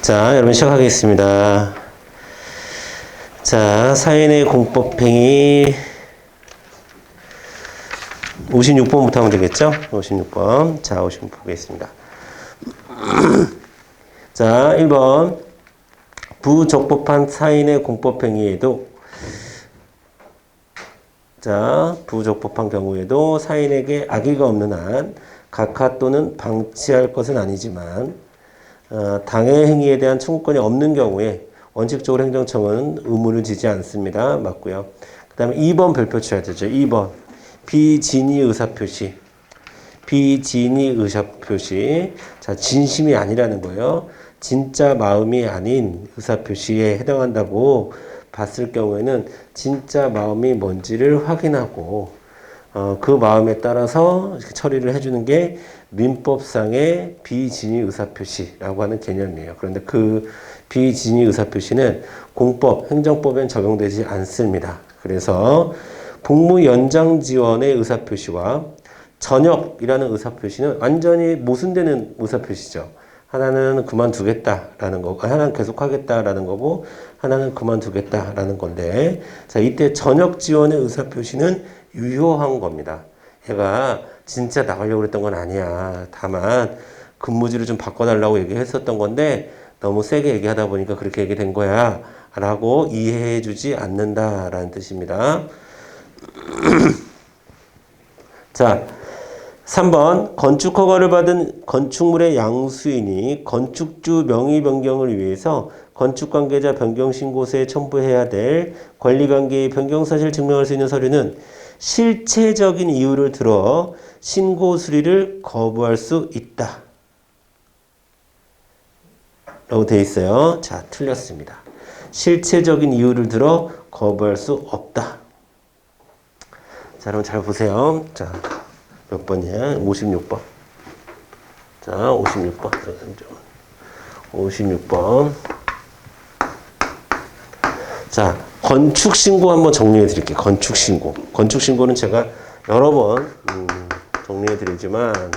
자, 여러분 시작하겠습니다. 자, 사인의 공법행위 56번부터 하면 되겠죠? 56번. 자, 56번 보겠습니다. 자, 1번. 부적법한 사인의 공법행위에도 자, 부적법한 경우에도 사인에게 악의가 없는 한 각하 또는 방치할 것은 아니지만 당해 행위에 대한 청구권이 없는 경우에 원칙적으로 행정청은 의무를 지지 않습니다. 맞고요. 그 다음에 2번 별표 쳐야 되죠. 2번 비진의 의사표시. 비진의 의사표시. 자, 진심이 아니라는 거예요. 진짜 마음이 아닌 의사표시에 해당한다고 봤을 경우에는 진짜 마음이 뭔지를 확인하고 그 마음에 따라서 처리를 해주는 게 민법상의 비진의 의사표시라고 하는 개념이에요. 그런데 그 비진의 의사표시는 공법, 행정법엔 적용되지 않습니다. 그래서 복무 연장 지원의 의사표시와 전역이라는 의사표시는 완전히 모순되는 의사표시죠. 하나는 그만두겠다라는 거고, 하나는 계속하겠다라는 거고, 하나는 그만두겠다라는 건데, 자, 이때 전역 지원의 의사표시는 유효한 겁니다. 얘가 진짜 나가려고 했던 건 아니야. 다만, 근무지를 좀 바꿔달라고 얘기했었던 건데, 너무 세게 얘기하다 보니까 그렇게 얘기된 거야. 라고 이해해주지 않는다라는 뜻입니다. 자, 3번 건축 허가를 받은 건축물의 양수인이 건축주 명의 변경을 위해서 건축관계자 변경신고서에 첨부해야 될 권리관계의 변경사실을 증명할 수 있는 서류는 실체적인 이유를 들어 신고 수리를 거부할 수 있다 라고 되어 있어요. 자, 틀렸습니다. 실체적인 이유를 들어 거부할 수 없다. 자, 그럼 잘 보세요. 자, 몇 번이야? 56번. 자, 56번. 56번. 자, 건축신고 한번 정리해 드릴게요. 건축신고. 건축신고는 제가 여러 번 정리해 드리지만,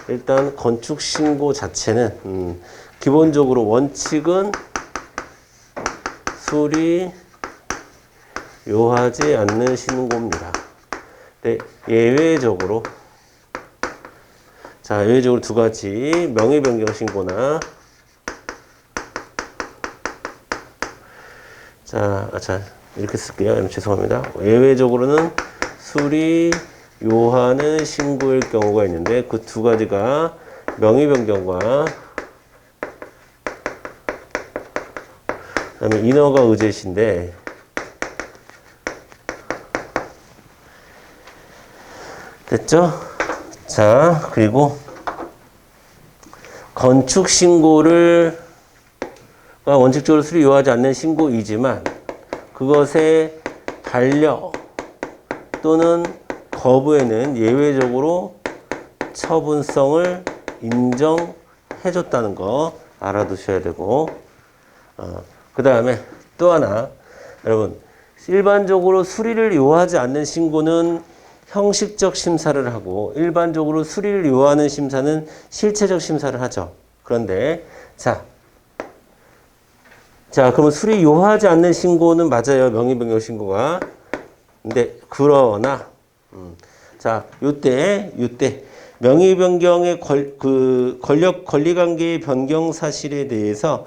일단 건축신고 자체는, 기본적으로 원칙은 수리 요하지 않는 신고입니다. 네, 예외적으로 자, 예외적으로 두 가지 명의 변경 신고나 자, 이렇게 쓸게요. 죄송합니다. 예외적으로는 수리 요하는 신고일 경우가 있는데 그 두 가지가 명의 변경과 그다음에 인허가 의제시인데 됐죠? 자, 그리고 건축 신고를 원칙적으로 수리 요하지 않는 신고이지만 그것의 반려 또는 거부에는 예외적으로 처분성을 인정해줬다는 거 알아두셔야 되고 그 다음에 또 하나 여러분 일반적으로 수리를 요하지 않는 신고는 형식적 심사를 하고 일반적으로 수리를 요하는 심사는 실체적 심사를 하죠. 그런데 자 그러면 수리 요하지 않는 신고는 맞아요. 명의 변경 신고가. 근데 그러나 자 요때 명의 변경의 권리 관계의 변경 사실에 대해서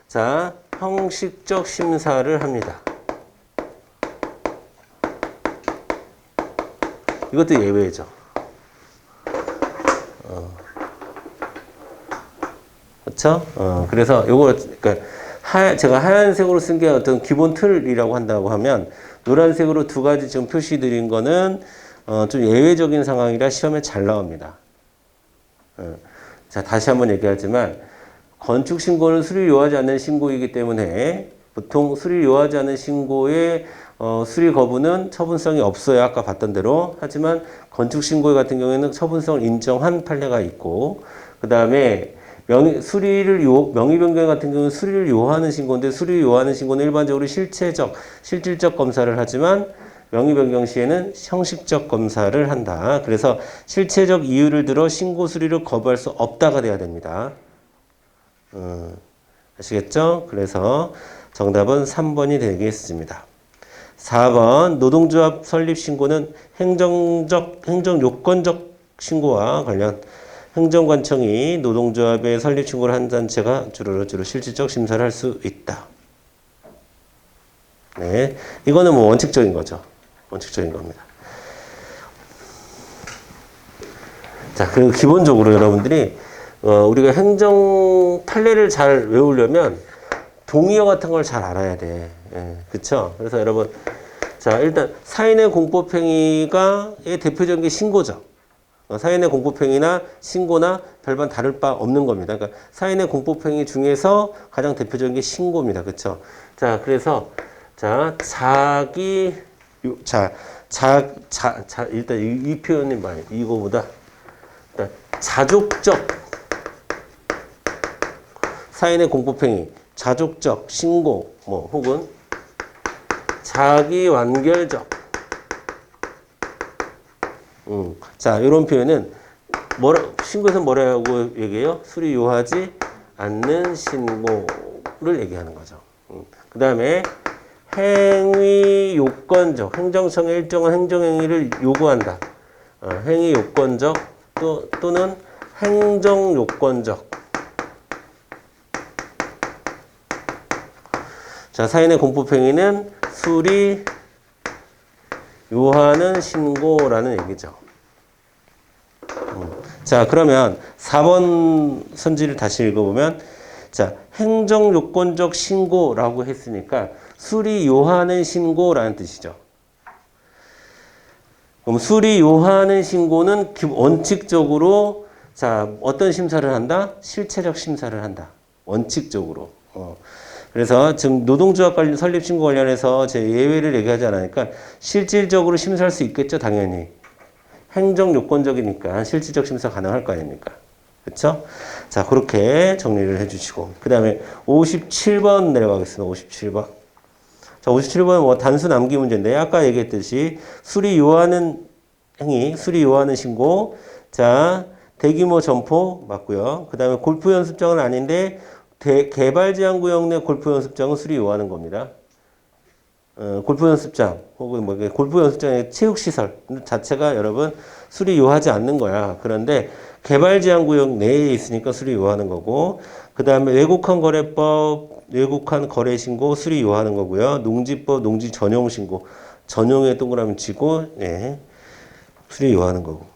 자 형식적 심사를 합니다. 이것도 예외죠. 그렇죠? 그래서 요거 그러니까 제가 하얀색으로 쓴 게 어떤 기본 틀이라고 한다고 하면 노란색으로 두 가지 지금 표시 드린 거는 좀 예외적인 상황이라 시험에 잘 나옵니다. 자, 다시 한번 얘기하지만 건축 신고는 수리 요하지 않는 신고이기 때문에 보통 수리 요하지 않는 신고에 수리 거부는 처분성이 없어요. 아까 봤던 대로. 하지만 건축 신고 같은 경우에는 처분성을 인정한 판례가 있고 그 다음에 명의 변경 같은 경우는 수리를 요하는 신고인데 수리를 요하는 신고는 일반적으로 실질적 검사를 하지만 명의 변경 시에는 형식적 검사를 한다. 그래서 실체적 이유를 들어 신고 수리를 거부할 수 없다가 돼야 됩니다. 아시겠죠? 그래서 정답은 3번이 되겠습니다. 4번 노동조합 설립 신고는 행정요건적 신고와 관련 행정관청이 노동조합의 설립 신고를 한 단체가 주로 실질적 심사를 할 수 있다. 네, 이거는 뭐 원칙적인 거죠. 원칙적인 겁니다. 자, 그리고 기본적으로 여러분들이 우리가 행정 판례를 잘 외우려면 동의어 같은 걸 잘 알아야 돼. 예, 그쵸? 그래서 여러분, 자, 일단 사인의 공법행위가의 대표적인 게 신고죠. 사인의 공법행위나 신고나 별반 다를 바 없는 겁니다. 그러니까 사인의 공법행위 중에서 가장 대표적인 게 신고입니다. 그쵸? 자, 그래서 자, 일단 이 표현이 많이 이거보다 일단 자족적 사인의 공법행위, 자족적 신고, 뭐 혹은 자기완결적. 자, 이런 표현은 신고에서 뭐라고 얘기해요? 수리 요하지 않는 신고를 얘기하는 거죠. 그 다음에 행위 요건적, 행정청의 일정한 행정행위를 요구한다. 행위 요건적 또는 행정 요건적. 자, 사인의 공법행위는 수리 요하는 신고라는 얘기죠. 자, 그러면 4번 선지를 다시 읽어보면, 자, 행정요건적 신고라고 했으니까 수리 요하는 신고라는 뜻이죠. 그럼 수리 요하는 신고는 원칙적으로 자, 어떤 심사를 한다? 실체적 심사를 한다. 원칙적으로. 그래서 지금 노동조합 관련 설립 신고 관련해서 제 예외를 얘기하지 않으니까 실질적으로 심사할 수 있겠죠, 당연히. 행정 요건적이니까 실질적 심사 가능할 거 아닙니까? 그렇죠? 자, 그렇게 정리를 해 주시고 그다음에 57번 내려가겠습니다. 57번. 자, 57번은 뭐 단순 암기 문제인데 아까 얘기했듯이 수리 요하는 행위, 수리 요하는 신고. 자, 대규모 점포 맞고요. 그다음에 골프 연습장은 아닌데 개발제한구역 내 골프 연습장은 수리 요하는 겁니다. 골프 연습장 혹은 뭐 골프 연습장의 체육시설 자체가 여러분 수리 요하지 않는 거야. 그런데 개발제한구역 내에 있으니까 수리 요하는 거고, 그 다음에 외국한 거래법, 외국한 거래신고 수리 요하는 거고요. 농지법, 농지 전용 신고, 전용에 동그라미 치고, 예, 수리 요하는 거고.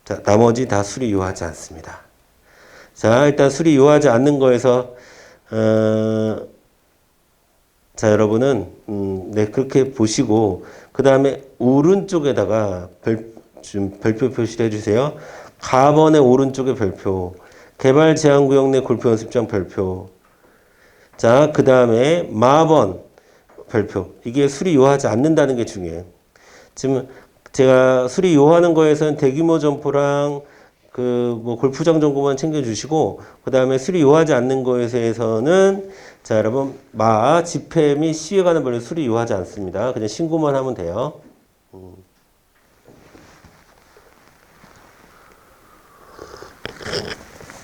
자, 나머지 다 수리 요하지 않습니다. 자, 일단 수리 요하지 않는 거에서 자, 여러분은 네, 그렇게 보시고 그 다음에 오른쪽에다가 별표 표시를 해주세요. 가번의 오른쪽에 별표, 개발제한구역 내 골프 연습장 별표. 자, 그 다음에 마번 별표. 이게 수리 요하지 않는다는 게 중요해요. 지금 제가 수리 요하는 거에서는 대규모 점포랑 뭐 골프장 정도만 챙겨주시고, 그 다음에 수리 요하지 않는 거에서는 자, 여러분 집회 및 시위에 관한 법률 수리 요하지 않습니다. 그냥 신고만 하면 돼요.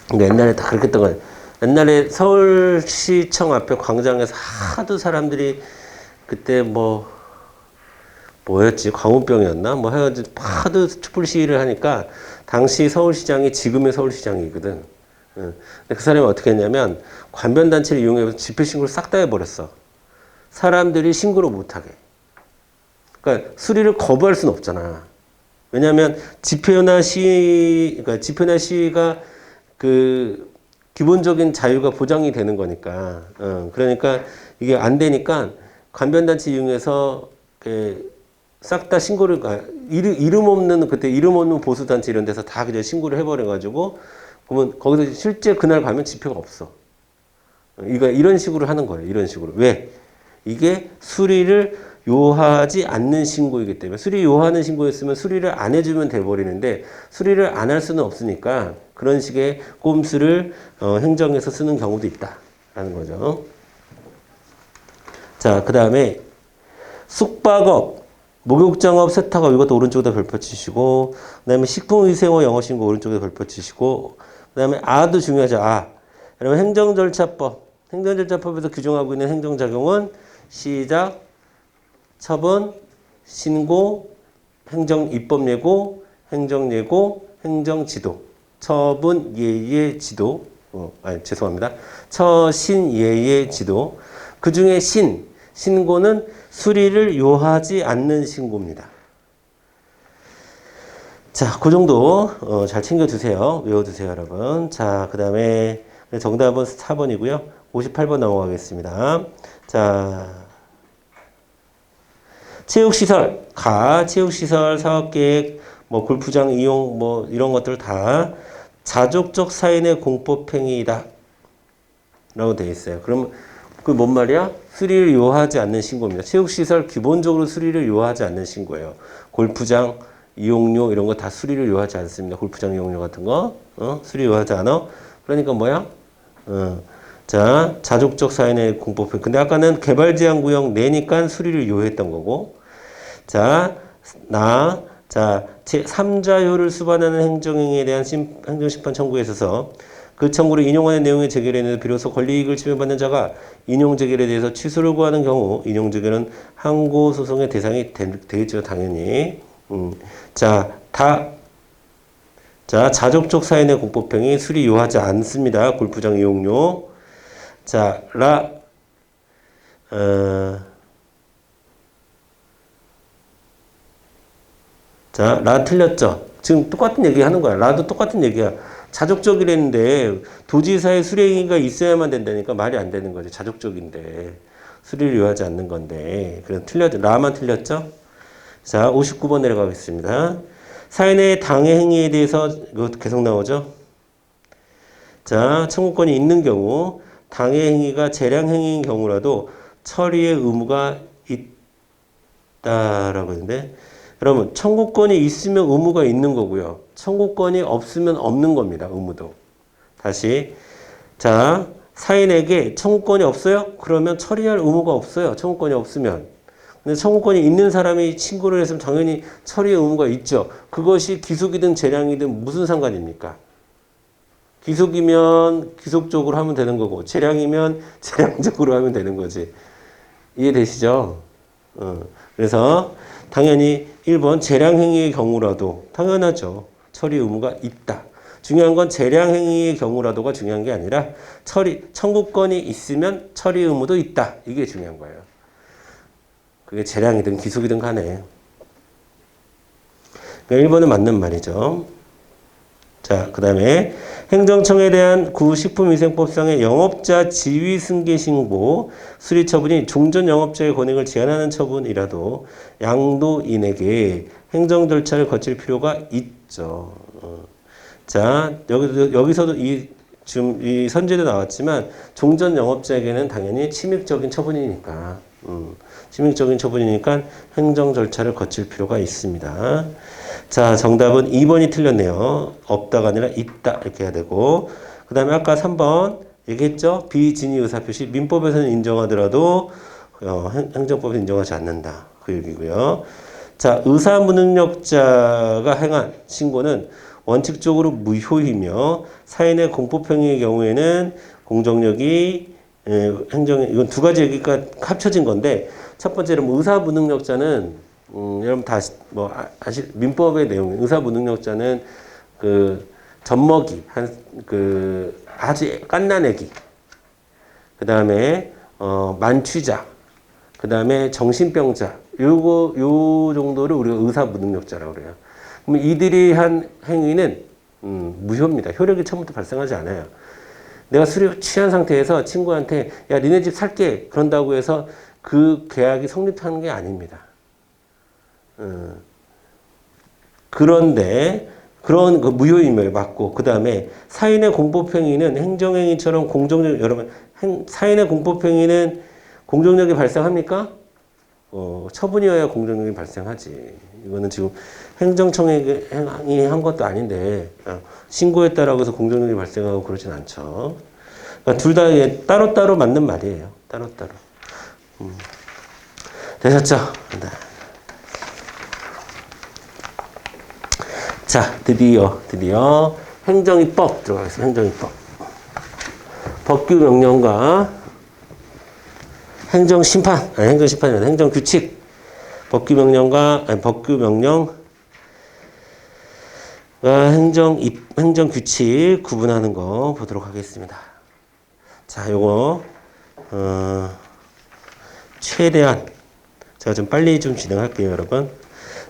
근데 옛날에 다 그렇게 했던 거예요. 옛날에 서울시청 앞에 광장에서 하도 사람들이 그때 뭐였지? 광우병이었나? 뭐 해가지고 하도 촛불 시위를 하니까 당시 서울시장이 지금의 서울시장이거든. 근데 그 사람이 어떻게 했냐면 관변단체를 이용해서 집회신고를 싹 다 해버렸어. 사람들이 신고를 못하게. 그러니까 수리를 거부할 수는 없잖아. 왜냐하면 집회나 시위가 그 기본적인 자유가 보장이 되는 거니까. 그러니까 이게 안 되니까 관변단체 이용해서 싹 다 신고를, 이름 없는 보수단체 이런 데서 다 그냥 신고를 해버려가지고, 그러면 거기서 실제 그날 가면 집회가 없어. 이런 식으로 하는 거예요. 이런 식으로. 왜? 이게 수리를 요하지 않는 신고이기 때문에. 수리 요하는 신고였으면 수리를 안 해주면 돼버리는데, 수리를 안 할 수는 없으니까 그런 식의 꼼수를 행정에서 쓰는 경우도 있다라는 거죠. 자, 그 다음에 숙박업, 목욕장업, 세탁업 이것도 오른쪽에다 별표 치시고, 그 다음에 식품위생업 영업신고 오른쪽에 별표 치시고, 그 다음에 아도 중요하죠. 여러분 행정절차법. 행정절차법에서 규정하고 있는 행정작용은 시작, 처분, 신고, 행정입법예고, 행정예고, 행정지도. 처분, 예예, 지도. 죄송합니다. 처신, 예예, 지도. 그 중에 신고는 수리를 요하지 않는 신고입니다. 자, 그 정도 잘 챙겨두세요. 외워두세요, 여러분. 자, 그 다음에 정답은 4번이고요. 58번 넘어가겠습니다. 자, 체육시설, 체육시설 사업계획, 뭐 골프장 이용, 뭐 이런 것들 다 자족적 사인의 공법행위이다 라고 되어 있어요. 그럼 그 뭔 말이야? 수리를 요하지 않는 신고입니다. 체육시설 기본적으로 수리를 요하지 않는 신고예요. 골프장 이용료 이런 거 다 수리를 요하지 않습니다. 골프장 이용료 같은 거 수리 요하지 않아. 그러니까 뭐야? 자, 자족적 사인의 공법행. 근데 아까는 개발제한구역 내니까 수리를 요했던 거고. 자, 제3자효를 수반하는 행정행위에 대한 행정심판 청구에 있어서 그 청구를 인용하는 내용의 제결에 대해서 비로소 권리이익을 침해받는 자가 인용 제결에 대해서 취소를 구하는 경우 인용 제결은 항고 소송의 대상이 되겠죠, 당연히. 자족적 사인의 공법행위 수리 요하지 않습니다. 골프장 이용료. 자, 라 틀렸죠? 지금 똑같은 얘기 하는 거야. 라도 똑같은 얘기야. 자족적이랬는데 도지사의 수리행위가 있어야만 된다니까 말이 안 되는 거죠. 자족적인데. 수리를 요하지 않는 건데. 그럼 틀렸죠. 라만 틀렸죠? 자, 59번 내려가겠습니다. 사인의 당해 행위에 대해서 이거 계속 나오죠? 자, 청구권이 있는 경우 당해 행위가 재량 행위인 경우라도 처리의 의무가 있다라고 했는데 여러분 청구권이 있으면 의무가 있는 거고요. 청구권이 없으면 없는 겁니다. 의무도. 다시 자, 사인에게 청구권이 없어요? 그러면 처리할 의무가 없어요. 청구권이 없으면. 근데 청구권이 있는 사람이 신고를 했으면 당연히 처리의 의무가 있죠. 그것이 기속이든 재량이든 무슨 상관입니까? 기속이면 기속적으로 하면 되는 거고 재량이면 재량적으로 하면 되는 거지. 이해되시죠? 그래서 당연히 1번 재량행위의 경우라도 당연하죠. 처리 의무가 있다. 중요한 건 재량행위의 경우라도가 중요한 게 아니라 청구권이 있으면 처리 의무도 있다. 이게 중요한 거예요. 그게 재량이든 기속이든 간에. 그러니까 1번은 맞는 말이죠. 자, 그 다음에 행정청에 대한 구식품위생법상의 영업자 지위 승계 신고 수리 처분이 종전 영업자의 권익을 제한하는 처분이라도 양도인에게 행정 절차를 거칠 필요가 있죠. 자, 여기서도 지금 이 선제도 나왔지만 종전 영업자에게는 당연히 침입적인 처분이니까. 침입적인 처분이니까 행정 절차를 거칠 필요가 있습니다. 자, 정답은 2번이 틀렸네요. 없다가 아니라 있다 이렇게 해야 되고 그 다음에 아까 3번 얘기했죠. 비진위 의사표시 민법에서는 인정하더라도 행정법에서 인정하지 않는다. 그 얘기고요. 자, 의사무능력자가 행한 신고는 원칙적으로 무효이며 사인의 공법행위의 경우에는 공정력이 이건 두 가지 얘기가 합쳐진 건데 첫 번째는 의사무능력자는 여러분 민법의 내용 의사무능력자는 그 젖먹이 아주 갓난애기 그 다음에 만취자 그 다음에 정신병자 요 정도를 우리가 의사무능력자라고 그래요. 그럼 이들이 한 행위는 무효입니다. 효력이 처음부터 발생하지 않아요. 내가 술에 취한 상태에서 친구한테 야 니네 집 살게 그런다고 해서 그 계약이 성립하는 게 아닙니다. 그런데 그런 그 무효임을 맞고 그 다음에 사인의 공법행위는 행정행위처럼 공정력 여러분 사인의 공법행위는 공정력이 발생합니까? 처분이어야 공정력이 발생하지. 이거는 지금 행정청이 한 것도 아닌데 신고했다라고 해서 공정력이 발생하고 그러진 않죠. 그러니까 둘 다 따로따로 맞는 말이에요. 따로따로. 되셨죠? 네. 자, 드디어 행정입법 들어가겠습니다. 행정입법. 법규 명령과 행정심판, 아니 행정심판이 아니라 행정규칙, 법규 명령과 아니, 법규 명령과 행정규칙 구분하는 거 보도록 하겠습니다. 자, 요거 최대한 제가 좀 빨리 좀 진행할게요, 여러분.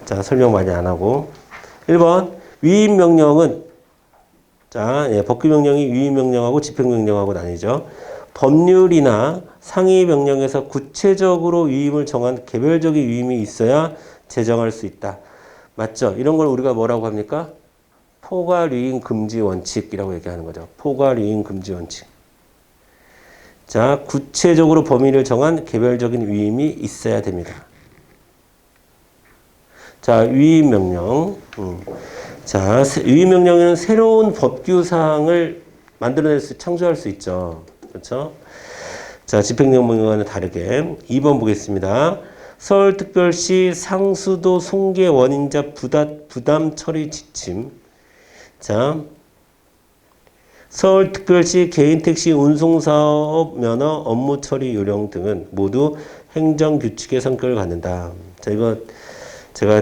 자, 설명 많이 안 하고 1번 위임 명령은 자, 예, 법규 명령이 위임 명령하고 집행 명령하고 나뉘죠. 법률이나 상위 명령에서 구체적으로 위임을 정한 개별적인 위임이 있어야 제정할 수 있다. 맞죠? 이런 걸 우리가 뭐라고 합니까? 포괄위임 금지 원칙이라고 얘기하는 거죠. 포괄위임 금지 원칙. 자, 구체적으로 범위를 정한 개별적인 위임이 있어야 됩니다. 자, 위임 명령. 자, 위임 명령에는 새로운 법규 사항을 창조할 수 있죠. 그렇죠? 자, 집행명령과는 다르게 2번 보겠습니다. 서울특별시 상수도 손괴 원인자 부담 처리 지침. 자, 서울특별시 개인택시 운송사업 면허 업무 처리 요령 등은 모두 행정규칙의 성격을 갖는다. 자, 이거 제가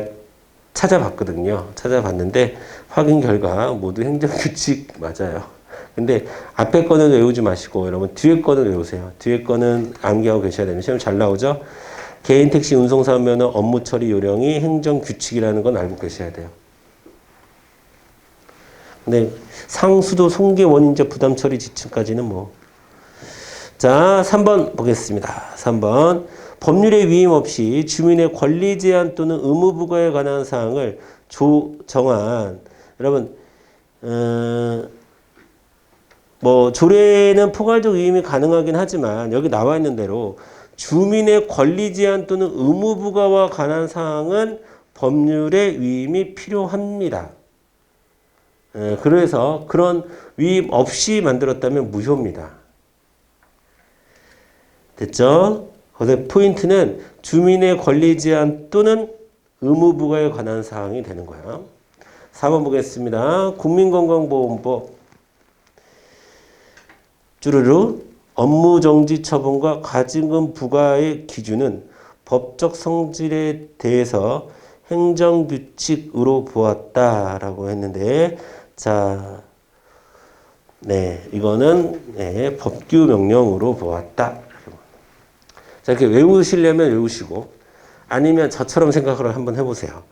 찾아봤거든요. 찾아봤는데 확인 결과 모두 행정규칙 맞아요. 근데 앞에 거는 외우지 마시고 여러분 뒤에 거는 외우세요. 뒤에 거는 암기하고 계셔야 됩니다. 시험 잘 나오죠? 개인택시 운송사업 면허 업무 처리 요령이 행정규칙이라는 건 알고 계셔야 돼요. 근데 상수도 손괴 원인자 부담 처리 지침까지는 뭐. 자, 3번 보겠습니다. 3번. 법률의 위임 없이 주민의 권리 제한 또는 의무 부과에 관한 사항을 정한 여러분 뭐 조례는 포괄적 위임이 가능하긴 하지만 여기 나와 있는 대로 주민의 권리 제한 또는 의무 부과와 관한 사항은 법률의 위임이 필요합니다. 그래서 그런 위임 없이 만들었다면 무효입니다. 됐죠? 거기서 포인트는 주민의 권리 제한 또는 의무 부과에 관한 사항이 되는 거예요. 4번 보겠습니다. 국민건강보험법 쭈루루 업무정지 처분과 가징금 부과의 기준은 법적 성질에 대해서 행정규칙으로 보았다라고 했는데 자, 네, 이거는 네, 법규 명령으로 보았다. 자, 이렇게 외우시려면 외우시고 아니면 저처럼 생각을 한번 해보세요.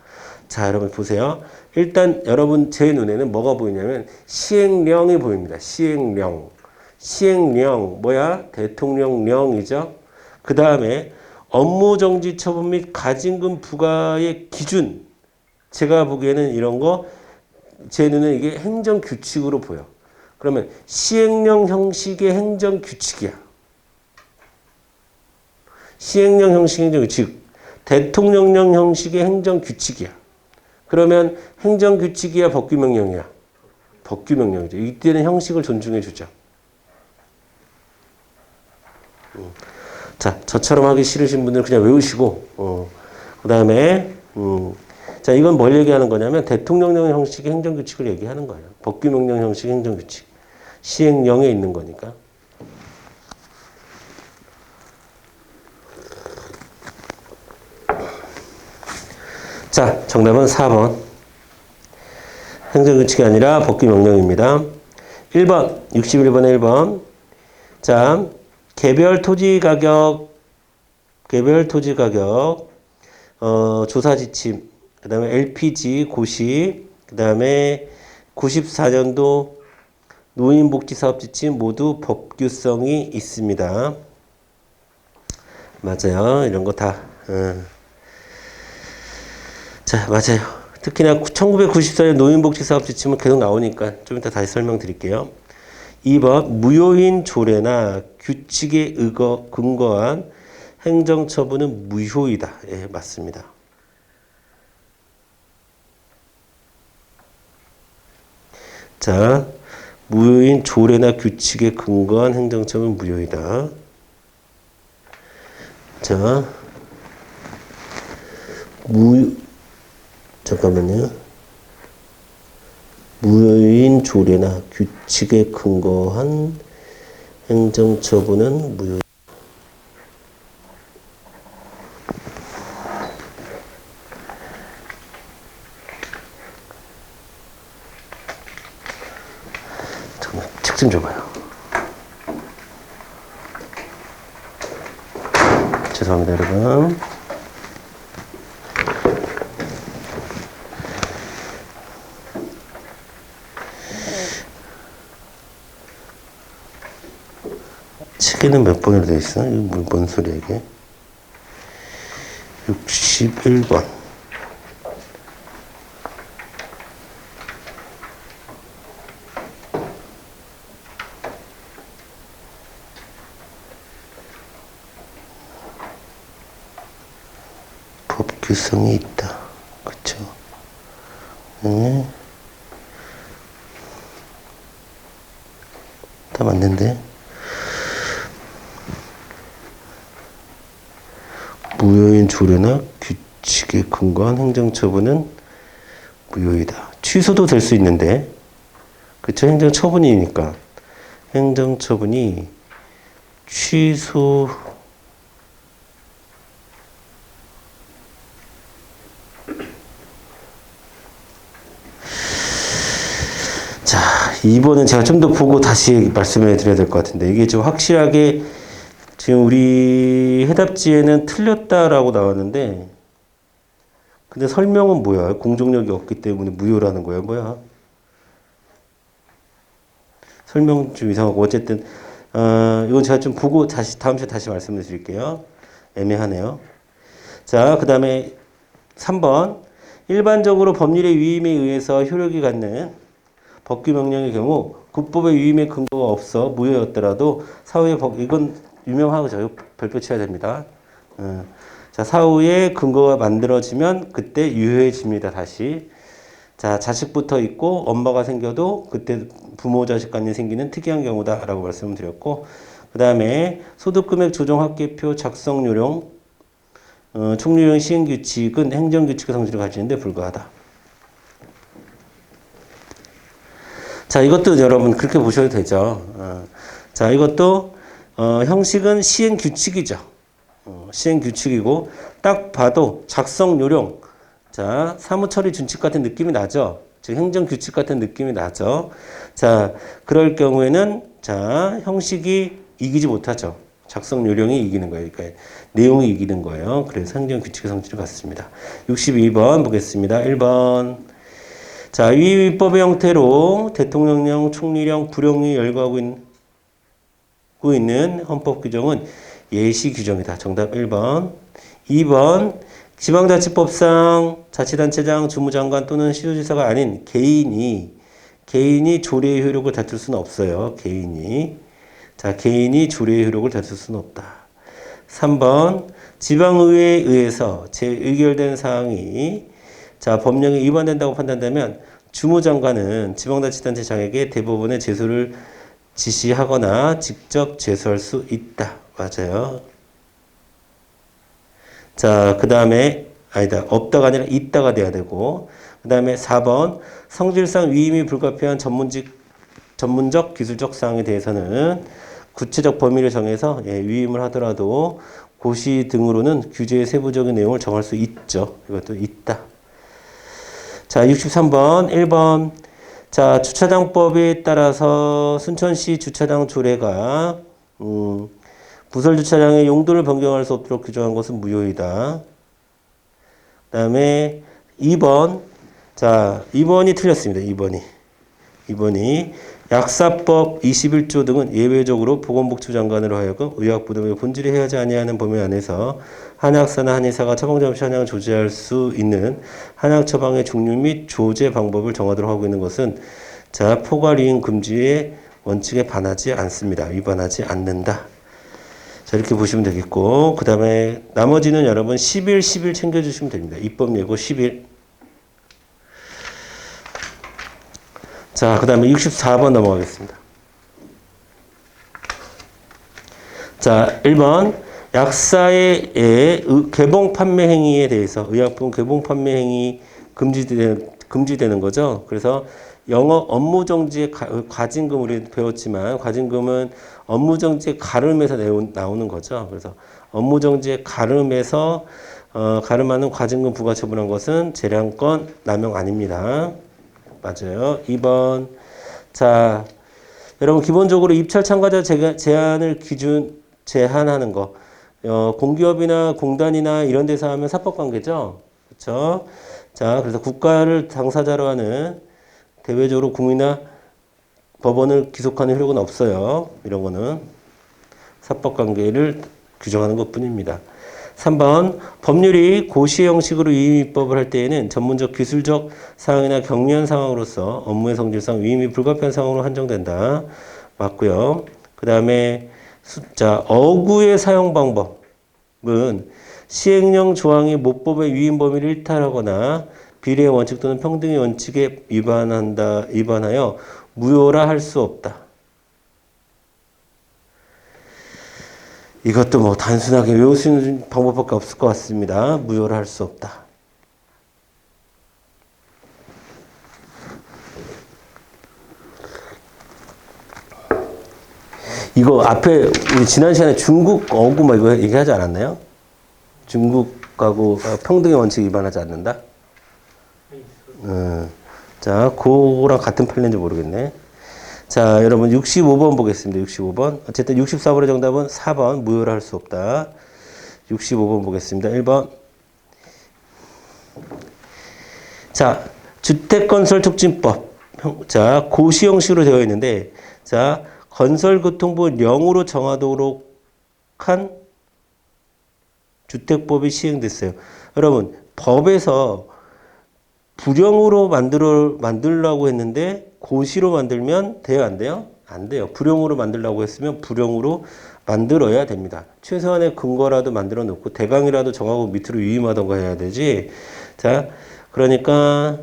자, 여러분 보세요. 일단 여러분 제 눈에는 뭐가 보이냐면 시행령이 보입니다. 시행령. 시행령 뭐야? 대통령령이죠. 그 다음에 업무정지 처분 및 가징금 부과의 기준. 제가 보기에는 이런 거 제 눈에 이게 행정규칙으로 보여. 그러면 시행령 형식의 행정규칙이야. 시행령 형식의 행정규칙. 대통령령 형식의 행정규칙이야. 그러면 행정규칙이야 법규명령이야? 법규명령이죠. 이때는 형식을 존중해 주죠. 자, 저처럼 하기 싫으신 분들은 그냥 외우시고 그 다음에 자, 이건 뭘 얘기하는 거냐면 대통령령 형식의 행정규칙을 얘기하는 거예요. 법규명령 형식의 행정규칙. 시행령에 있는 거니까. 자, 정답은 4번. 행정규칙이 아니라 법규명령입니다. 1번, 61번에 1번. 자, 개별 토지 가격, 조사 지침, 그 다음에 LPG 고시, 그 다음에 94년도 노인복지사업 지침 모두 법규성이 있습니다. 맞아요. 이런 거 다. 자, 맞아요. 특히나 1994년 노인복지사업 지침은 계속 나오니까 좀 이따 다시 설명드릴게요. 2번 무효인 조례나 규칙에 근거한 행정처분은 무효이다. 예, 맞습니다. 자, 무효인 조례나 규칙에 근거한 행정처분은 무효이다. 자, 잠깐만요. 무효인 조례나 규칙에 근거한 행정처분은 무효. 잠깐만, 책 좀 줘봐요. 죄송합니다, 여러분. 책에는 몇 번으로 되어 있어? 이거 뭔 소리야, 이게? 61번. 법규성이 있다. 그쵸? 네. 다 맞는데? 무효인 조례나 규칙에 근거한 행정처분은 무효이다. 취소도 될 수 있는데, 그쵸? 행정처분이니까. 행정처분이 취소, 자, 2번은 제가 좀 더 보고 다시 말씀해 드려야 될 것 같은데, 이게 좀 확실하게 지금 우리 해답지에는 틀렸다라고 나왔는데, 근데 설명은 뭐야? 공정력이 없기 때문에 무효라는 거야, 뭐야? 설명 좀 이상하고, 어쨌든, 이건 제가 좀 보고 다시, 다음 시간에 다시 말씀을 드릴게요. 애매하네요. 자, 그 다음에 3번. 일반적으로 법률의 위임에 의해서 효력이 갖는 법규 명령의 경우, 국법의 위임의 근거가 없어 무효였더라도, 사후의 이건 유명하죠. 별표 쳐야 됩니다. 자, 사후에 근거가 만들어지면 그때 유효해집니다. 다시. 자, 자식부터 있고 엄마가 생겨도 그때 부모 자식 간에 생기는 특이한 경우다라고 말씀을 드렸고, 그 다음에 소득금액 조정 합계표 작성 요령, 총률형 시행 규칙은 행정규칙의 성질을 가지는데 불과하다. 자, 이것도 여러분 그렇게 보셔도 되죠. 자, 이것도 형식은 시행 규칙이죠. 시행 규칙이고 딱 봐도 작성 요령. 자, 사무처리 준칙 같은 느낌이 나죠. 즉 행정 규칙 같은 느낌이 나죠. 자, 그럴 경우에는 자, 형식이 이기지 못하죠. 작성 요령이 이기는 거예요. 그러니까 내용이 이기는 거예요. 그래서 행정 규칙의 성질을 갖습니다. 62번 보겠습니다. 1번. 자, 위 위법의 형태로 대통령령, 총리령, 부령이 열거하고 있는 헌법 규정은 예시 규정이다. 정답 1번. 2번. 지방자치법상 자치단체장, 주무장관 또는 시도지사가 아닌 개인이 조례의 효력을 다툴 수는 없어요. 개인이 조례의 효력을 다툴 수는 없다. 3번. 지방의회에 의해서 재의결된 사항이 자, 법령에 위반된다고 판단되면 주무장관은 지방자치단체장에게 대법원에 제소를 지시하거나 직접 제소할 수 있다. 맞아요. 자, 그 다음에 아니다. 없다가 아니라 있다가 돼야 되고, 그 다음에 4번 성질상 위임이 불가피한 전문적 기술적 사항에 대해서는 구체적 범위를 정해서 위임을 하더라도 고시 등으로는 규제의 세부적인 내용을 정할 수 있죠. 이것도 있다. 자, 63번 1번. 자, 주차장법에 따라서 순천시 주차장 조례가 부설 주차장의 용도를 변경할 수 없도록 규정한 것은 무효이다. 그 다음에 2번. 자, 2번이 틀렸습니다. 2번이 약사법 21조 등은 예외적으로 보건복지부 장관으로 하여금 의약부등의 본질에 해하지 아니하는 범위 안에서 한약사나 한의사가 처방전 없이 한약을 조제할 수 있는 한약 처방의 종류 및 조제 방법을 정하도록 하고 있는 것은 자, 포괄이행 금지의 원칙에 반하지 않습니다. 위반하지 않는다. 자, 이렇게 보시면 되겠고, 그 다음에 나머지는 여러분 11 챙겨주시면 됩니다. 입법 예고 11. 자, 그 다음에 64번 넘어가겠습니다. 자, 1번. 약사의 개봉 판매 행위에 대해서 의약품 개봉 판매 행위 금지되는 거죠. 그래서 영업 업무 정지의 과징금 우리 배웠지만 과징금은 업무정지의 가름에서 나오는 거죠. 그래서 업무정지의 가름에서 가름하는 과징금 부과처분한 것은 재량권 남용 아닙니다. 맞아요. 2번. 자, 여러분 기본적으로 입찰 참가자 제한을 제한하는 거. 공기업이나 공단이나 이런 데서 하면 사법관계죠. 그렇죠? 자, 그래서 국가를 당사자로 하는 대외적으로 국민이나 법원을 기속하는 효력은 없어요. 이런 거는 사법관계를 규정하는 것뿐입니다. 3번 법률이 고시 형식으로 위임 입법을 할 때에는 전문적 기술적 상황이나 경미한 상황으로서 업무의 성질상 위임이 불가피한 상황으로 한정된다. 맞고요. 그 다음에 숫자 어구의 사용 방법은 시행령 조항이 모법의 위임 범위를 일탈하거나 비례의 원칙 또는 평등의 원칙에 위반하여 무효라 할 수 없다. 이것도 뭐 단순하게 외울 수 있는 방법밖에 없을 것 같습니다. 무효라 할 수 없다. 이거 앞에 우리 지난 시간에 중국 어구 뭐 이거 얘기하지 않았나요? 중국하고 평등의 원칙 위반하지 않는다? 자, 그거랑 같은 판례인지 모르겠네. 자, 여러분 65번 보겠습니다. 65번. 어쨌든 64번의 정답은 4번 무효라 할 수 없다. 65번 보겠습니다. 1번. 자, 주택건설촉진법. 자, 고시 형식으로 되어 있는데, 자, 건설교통부 0으로 정하도록 한 주택법이 시행됐어요. 여러분, 법에서 불형으로 만들라고 했는데 고시로 만들면 돼요, 안 돼요? 안 돼요. 불형으로 만들라고 했으면 불형으로 만들어야 됩니다. 최소한의 근거라도 만들어 놓고 대강이라도 정하고 밑으로 위임하던가 해야 되지. 자, 그러니까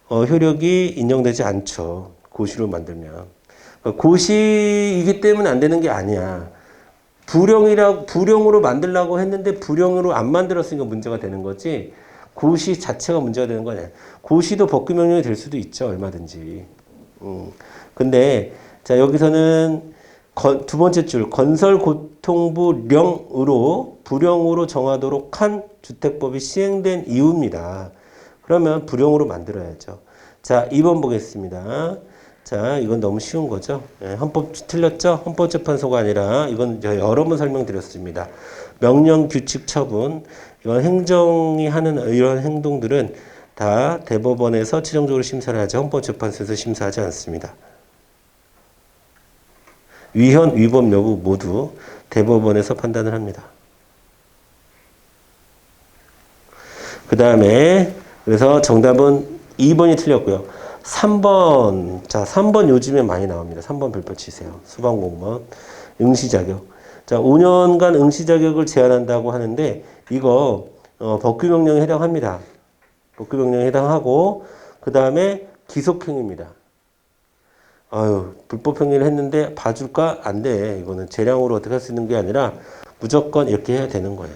효력이 인정되지 않죠. 고시로 만들면. 고시이기 때문에 안 되는 게 아니야. 불형으로 만들라고 했는데 불형으로 안 만들었으니까 문제가 되는 거지. 고시 자체가 문제가 되는 거 아니야. 고시도 법규명령이 될 수도 있죠. 얼마든지. 근데 자 여기서는 두 번째 줄 건설고통부령으로 불형으로 정하도록 한 주택법이 시행된 이유입니다. 그러면 불형으로 만들어야죠. 자 2번 보겠습니다. 자 이건 너무 쉬운 거죠. 헌법 틀렸죠? 헌법재판소가 아니라 이건 여러 번 설명드렸습니다. 명령, 규칙, 처분 이건 행정이 하는 이런 행동들은 다 대법원에서 최종적으로 심사를 하지 헌법재판소에서 심사하지 않습니다. 위헌, 위법 여부 모두 대법원에서 판단을 합니다. 그 다음에 그래서 정답은 2번이 틀렸고요. 3번. 자, 3번 요즘에 많이 나옵니다. 3번 별표 치세요. 수방공무원. 응시자격. 자, 5년간 응시자격을 제한한다고 하는데, 이거, 법규명령에 해당합니다. 법규명령에 해당하고, 그 다음에 기속행위입니다. 아유, 불법행위를 했는데 봐줄까? 안 돼. 이거는 재량으로 어떻게 할 수 있는 게 아니라 무조건 이렇게 해야 되는 거예요.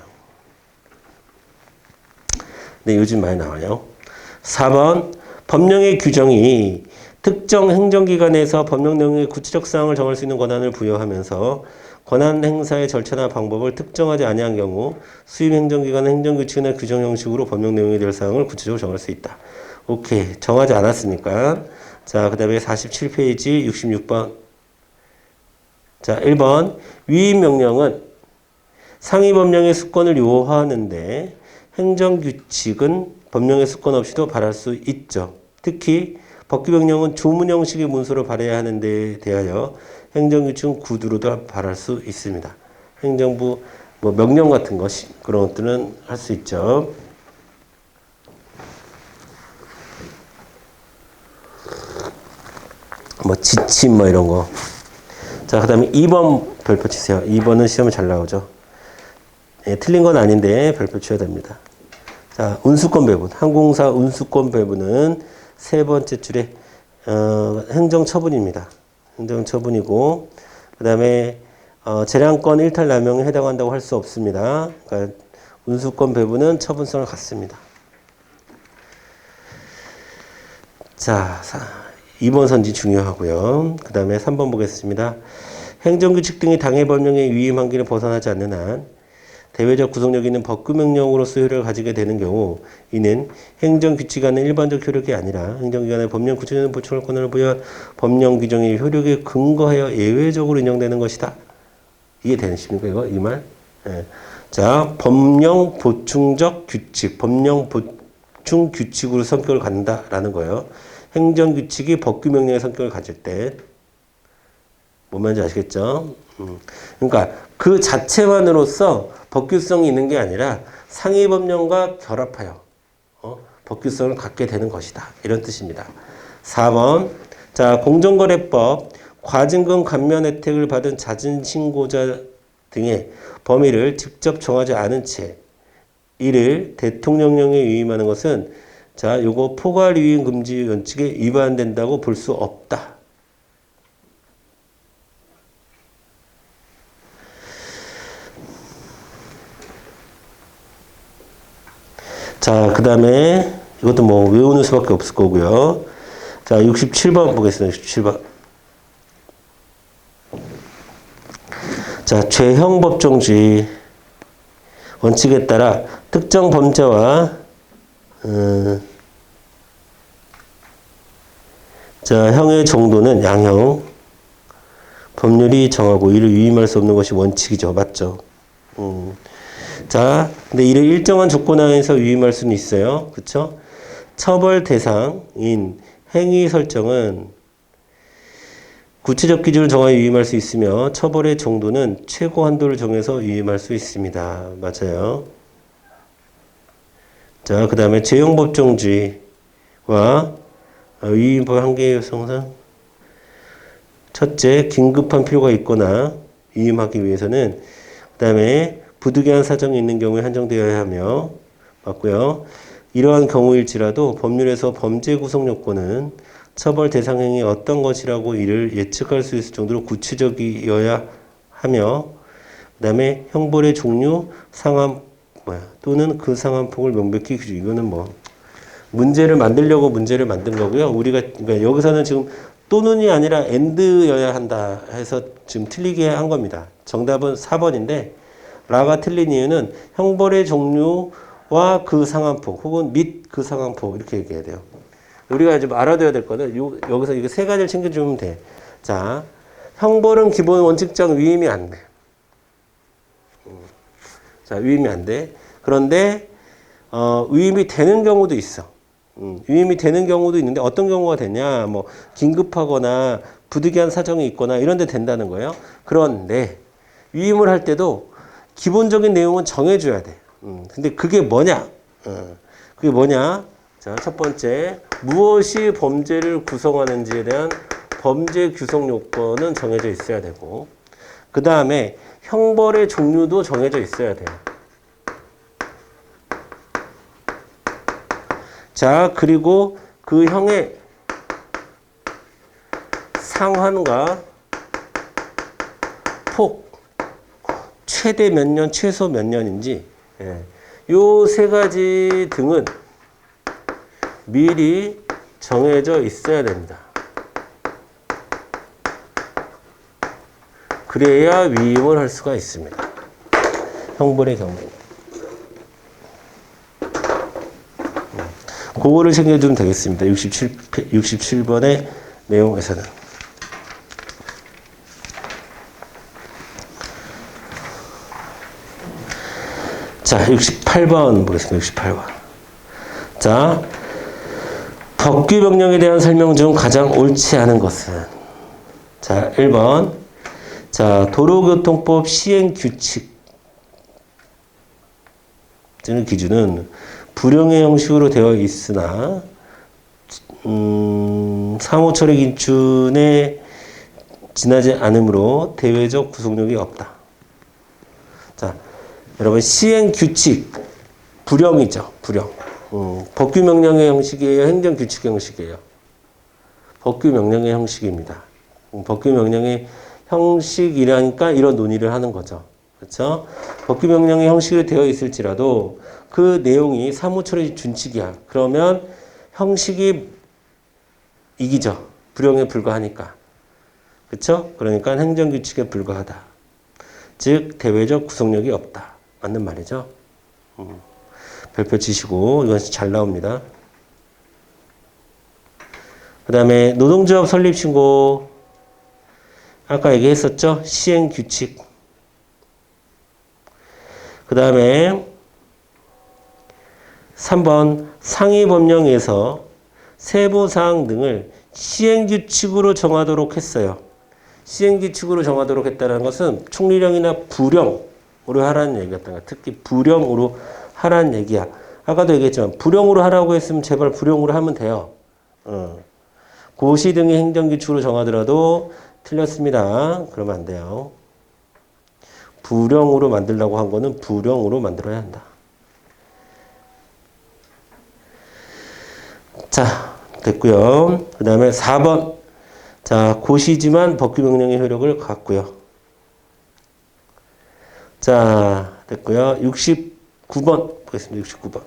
네, 요즘 많이 나와요. 4번. 법령의 규정이 특정 행정기관에서 법령 내용의 구체적 사항을 정할 수 있는 권한을 부여하면서 권한 행사의 절차나 방법을 특정하지 아니한 경우 수임 행정기관은 행정규칙이나 규정 형식으로 법령 내용에 대한 사항을 구체적으로 정할 수 있다. 오케이. 정하지 않았으니까. 자, 그 다음에 47페이지 66번. 자, 1번. 위임 명령은 상위 법령의 수권을 요하는데 행정규칙은 법령의 수권 없이도 발할 수 있죠. 특히 법규명령은 조문 형식의 문서로 발해야 하는 데 대하여 행정규칙은 구두로도 발할 수 있습니다. 행정부 뭐 명령 같은 것 그런 것들은 할 수 있죠. 뭐 지침 뭐 이런 거. 자, 그다음에 2번 별표 치세요. 2번은 시험에 잘 나오죠. 예, 틀린 건 아닌데 별표 쳐야 됩니다. 자, 운수권 배분. 항공사 운수권 배분은 세 번째 줄에 행정처분입니다. 행정처분이고 그 다음에 재량권 일탈 남용에 해당한다고 할 수 없습니다. 그러니까 운수권 배분은 처분성을 갖습니다. 자, 2번 선지 중요하고요. 그 다음에 3번 보겠습니다. 행정규칙 등이 당해 법령의 위임 한계를 벗어나지 않는 한 대외적 구속력 있는 법규명령으로서 효력을 가지게 되는 경우 이는 행정규칙안의 일반적 효력이 아니라 행정기관의 법령 구체적인 보충할 권한을 부여한 법령 규정의 효력에 근거하여 예외적으로 인정되는 것이다. 이게 되십니까? 이거? 이 말? 예. 자, 법령 보충적 규칙, 법령 보충 규칙으로 성격을 갖는다라는 거예요. 행정규칙이 법규명령의 성격을 가질 때. 뭔 말인지 아시겠죠? 그러니까 그 자체만으로서 법규성이 있는 게 아니라 상위법령과 결합하여 법규성을 갖게 되는 것이다. 이런 뜻입니다. 4번. 자, 공정거래법. 과징금 감면 혜택을 받은 자진신고자 등의 범위를 직접 정하지 않은 채 이를 대통령령에 위임하는 것은 자, 요거 포괄 위임 금지 원칙에 위반된다고 볼 수 없다. 자, 그 다음에 이것도 뭐 외우는 수밖에 없을 거고요. 자, 67번 보겠습니다. 67번. 자, 죄형법정주의 원칙에 따라 특정 범죄와 자, 형의 정도는 양형 법률이 정하고 이를 위임할 수 없는 것이 원칙이죠. 맞죠? 자, 근데 이를 일정한 조건 하에서 위임할 수는 있어요. 그쵸? 처벌 대상인 행위 설정은 구체적 기준을 정하여 위임할 수 있으며 처벌의 정도는 최고 한도를 정해서 위임할 수 있습니다. 맞아요. 자, 그 다음에 죄형법정주의와 위임법 한계 요소상 첫째, 긴급한 필요가 있거나 위임하기 위해서는 그 다음에 부득이한 사정이 있는 경우에 한정되어야 하며 맞고요. 이러한 경우일지라도 법률에서 범죄 구성 요건은 처벌 대상 행위 어떤 것이라고 이를 예측할 수 있을 정도로 구체적이어야 하며 그 다음에 형벌의 종류, 상한 또는 그 상한폭을 명백히 규정. 이거는 뭐 문제를 만들려고 문제를 만든 거고요. 우리가 그러니까 여기서는 지금 또는이 아니라 and여야 한다 해서 지금 틀리게 한 겁니다. 정답은 4번인데 라가 틀린 이유는 형벌의 종류와 그 상한폭 혹은 및 그 상한폭 이렇게 얘기해야 돼요. 우리가 좀 알아둬야 될 거는 여기서 이거 세 가지를 챙겨주면 돼. 자, 형벌은 기본 원칙상 위임이 안 돼. 자, 위임이 안 돼. 그런데 위임이 되는 경우도 있어. 위임이 되는 경우도 있는데 어떤 경우가 되냐? 뭐 긴급하거나 부득이한 사정이 있거나 이런 데 된다는 거예요. 그런데 위임을 할 때도 기본적인 내용은 정해줘야 돼. 근데 그게 뭐냐? 그게 뭐냐? 자, 첫 번째, 무엇이 범죄를 구성하는지에 대한 범죄 규성 요건은 정해져 있어야 되고, 그 다음에 형벌의 종류도 정해져 있어야 돼요. 자, 그리고 그 형의 상한과 폭, 최대 몇 년, 최소 몇 년인지, 요 세 가지 등은 미리 정해져 있어야 됩니다. 그래야 위임을 할 수가 있습니다. 형벌의 경우. 그거를 챙겨주면 되겠습니다. 67번의 내용에서는. 자, 68번 보겠습니다. 68번. 자, 법규 명령에 대한 설명 중 가장 옳지 않은 것은 자, 1번. 자, 도로교통법 시행 규칙 등 기준은 불용의 형식으로 되어 있으나 사무처리 기준에 지나지 않으므로 대외적 구속력이 없다. 자, 여러분 시행 규칙 불용이죠. 불용. 법규 명령의 형식이에요. 행정 규칙 형식이에요. 법규 명령의 형식입니다. 법규 명령의 형식이라니까 이런 논의를 하는 거죠. 그렇죠? 법규 명령의 형식으로 되어 있을지라도 그 내용이 사무처리 준칙이야. 그러면 형식이 이기죠. 불용에 불과하니까. 그쵸? 그러니까 행정규칙에 불과하다. 즉 대외적 구속력이 없다. 맞는 말이죠. 별표 치시고 이건 잘 나옵니다. 그 다음에 노동조합 설립신고 아까 얘기했었죠? 시행규칙. 그 다음에 3번 상위법령에서 세부사항 등을 시행규칙으로 정하도록 했어요. 시행규칙으로 정하도록 했다는 것은 총리령이나 부령으로 하라는 얘기였던 거야. 특히 부령으로 하라는 얘기야. 아까도 얘기했지만 부령으로 하라고 했으면 제발 부령으로 하면 돼요. 고시 등의 행정규칙으로 정하더라도 틀렸습니다. 그러면 안 돼요. 부령으로 만들려고 한 거는 부령으로 만들어야 한다. 자, 됐고요. 그 다음에 4번. 자, 고시지만 법규명령의 효력을 갖고요. 자, 됐고요. 69번 보겠습니다. 69번.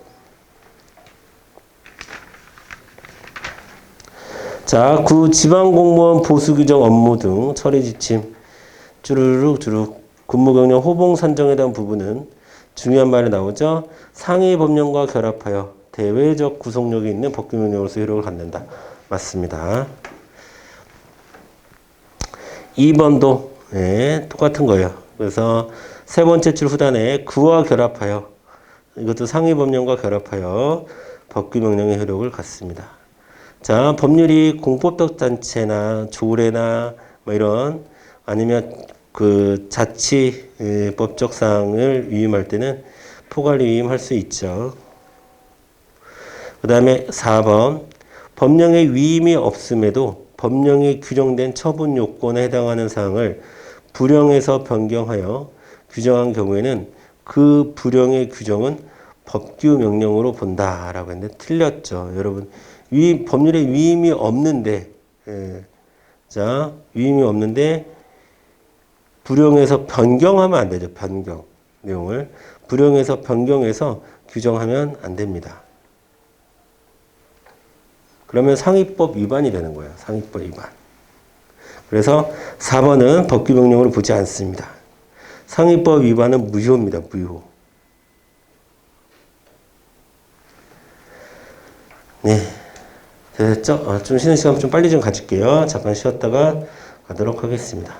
자, 구 지방공무원 보수규정 업무 등 처리 지침 주르륵 근무경력 호봉 산정에 대한 부분은 중요한 말이 나오죠. 상위 법령과 결합하여 대외적 구속력이 있는 법규명령으로서 효력을 갖는다. 맞습니다. 2번도 네, 똑같은 거예요. 그래서 세 번째 줄 후단에 그와 결합하여 이것도 상위 법령과 결합하여 법규명령의 효력을 갖습니다. 자, 법률이 공법적 단체나 조례나 뭐 이런 아니면 그 자치 법적 사항을 위임할 때는 포괄 위임할 수 있죠. 그 다음에 4번 법령의 위임이 없음에도 법령에 규정된 처분 요건에 해당하는 사항을 불령에서 변경하여 규정한 경우에는 그 불령의 규정은 법규 명령으로 본다라고 했는데 틀렸죠. 여러분 법률에 위임이 없는데 자 위임이 없는데 불령에서 변경하면 안 되죠. 변경 내용을 불령에서 변경해서 규정하면 안 됩니다. 그러면 상위법 위반이 되는 거예요. 상위법 위반. 그래서 4번은 법규명령으로 보지 않습니다. 상위법 위반은 무효입니다. 무효. 네. 됐죠? 좀 쉬는 시간 좀 빨리 좀 가질게요. 잠깐 쉬었다가 가도록 하겠습니다.